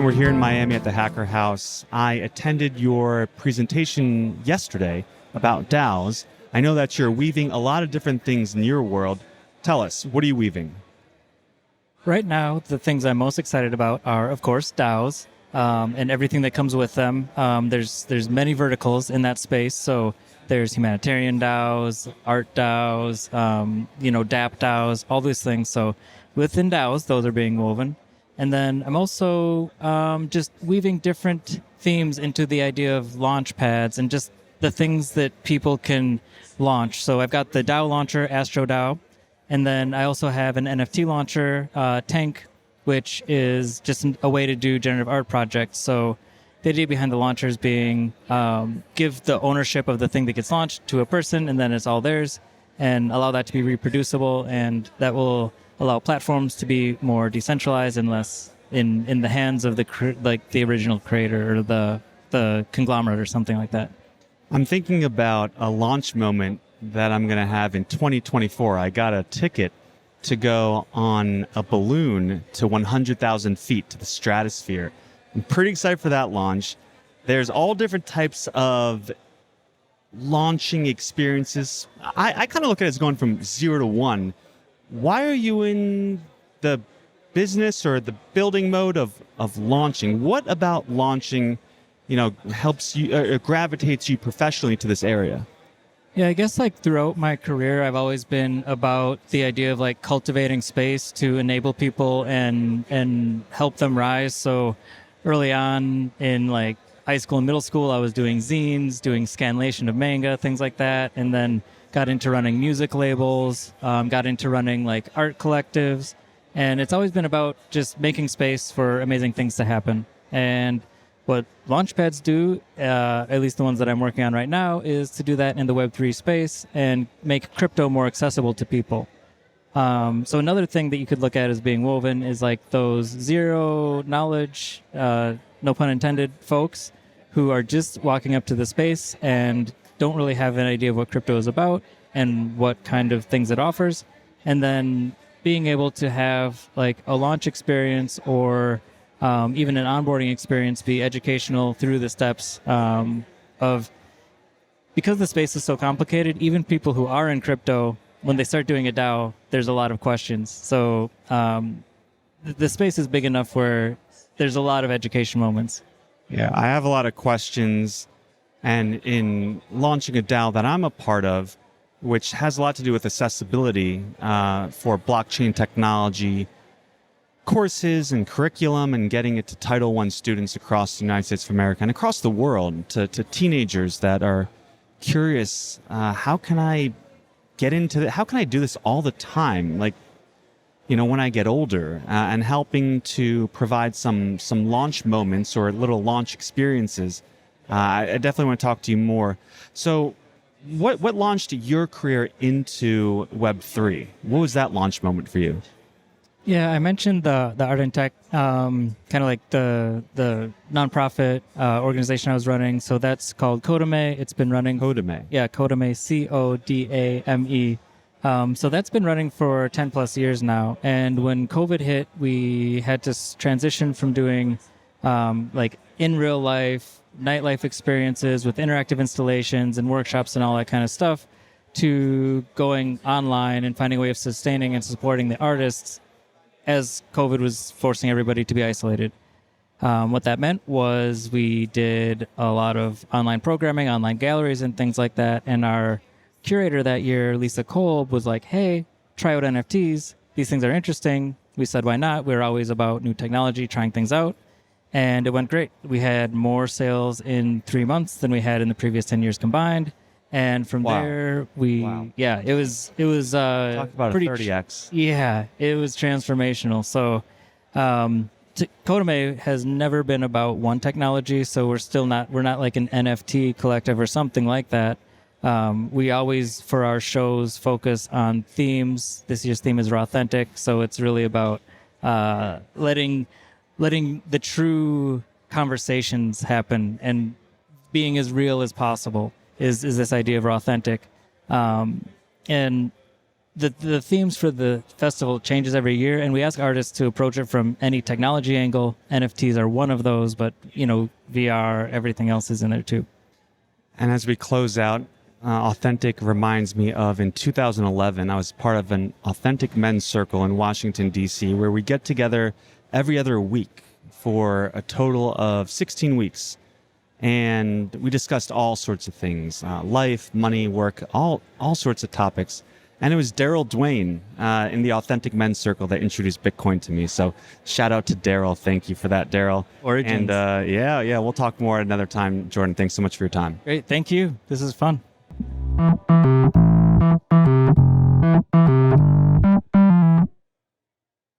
we're here in Miami at the Hacker House. I attended your presentation yesterday about DAOs. I know that you're weaving a lot of different things in your world. Tell us, what are you weaving? Right now, the things I'm most excited about are, of course, DAOs and everything that comes with them. There's many verticals in that space. So there's humanitarian DAOs, art DAOs, DApp DAOs, all these things. So within DAOs, those are being woven. And then I'm also just weaving different themes into the idea of launch pads and just the things that people can launch. So I've got the DAO launcher, AstroDAO. And then I also have an NFT launcher, Tank, which is just a way to do generative art projects. So the idea behind the launchers being give the ownership of the thing that gets launched to a person, and then it's all theirs, and allow that to be reproducible, and that will allow platforms to be more decentralized and less in the hands of the original creator or the conglomerate or something like that. I'm thinking about a launch moment that I'm going to have in 2024. I got a ticket to go on a balloon to 100,000 feet to the stratosphere. I'm pretty excited for that launch. There's all different types of launching experiences. I kind of look at it as going from 0 to 1. Why are you in the business or the building mode of launching? What about launching, helps you gravitates you professionally to this area? Yeah, I guess throughout my career, I've always been about the idea of cultivating space to enable people and help them rise. So early on in high school and middle school, I was doing zines, doing scanlation of manga, things like that, and then got into running music labels, got into running art collectives, and it's always been about just making space for amazing things to happen. And what launchpads do, at least the ones that I'm working on right now, is to do that in the Web3 space and make crypto more accessible to people. So another thing that you could look at as being woven is those zero knowledge, no pun intended, folks who are just walking up to the space and don't really have an idea of what crypto is about and what kind of things it offers. And then being able to have a launch experience or even an onboarding experience be educational through the steps of, because the space is so complicated, even people who are in crypto, when they start doing a DAO, there's a lot of questions. So the space is big enough where there's a lot of education moments. Yeah, I have a lot of questions. And in launching a DAO that I'm a part of, which has a lot to do with accessibility for blockchain technology, courses and curriculum, and getting it to Title I students across the United States of America and across the world, to teenagers that are curious, how can I get into it? How can I do this all the time? When I get older, and helping to provide some launch moments or little launch experiences. I definitely want to talk to you more. So what launched your career into Web3? What was that launch moment for you? Yeah, I mentioned the art and tech, kind of the nonprofit organization I was running. So that's called Codame. It's been running. Codame. Yeah, Codame, Codame. So that's been running for 10 plus years now. And when COVID hit, we had to transition from doing in real life, nightlife experiences with interactive installations and workshops and all that kind of stuff to going online and finding a way of sustaining and supporting the artists as COVID was forcing everybody to be isolated. What that meant was we did a lot of online programming, online galleries, and things like that. And our curator that year, Lisa Kolb, was like, hey, try out NFTs. These things are interesting. We said, why not? We're always about new technology, trying things out. And it went great. We had more sales in 3 months than we had in the previous 10 years combined. And from there, it was talk about pretty, a 30x. Yeah, it was transformational. So Codame has never been about one technology. So we're not like an NFT collective or something like that. We always, for our shows, focus on themes. This year's theme is Raw Authentic. So it's really about letting the true conversations happen and being as real as possible is this idea of Raw Authentic. And the themes for the festival changes every year, and we ask artists to approach it from any technology angle. NFTs are one of those, but VR, everything else is in there too. And as we close out, Authentic reminds me of in 2011, I was part of an Authentic Men's Circle in Washington, D.C., where we get together every other week for a total of 16 weeks. And we discussed all sorts of things, life, money, work, all sorts of topics. And it was Daryl Dwayne in the Authentic Men's Circle that introduced Bitcoin to me. So shout out to Daryl. Thank you for that, Daryl. Origins. And yeah, we'll talk more another time. Jordan, thanks so much for your time. Great. Thank you. This is fun.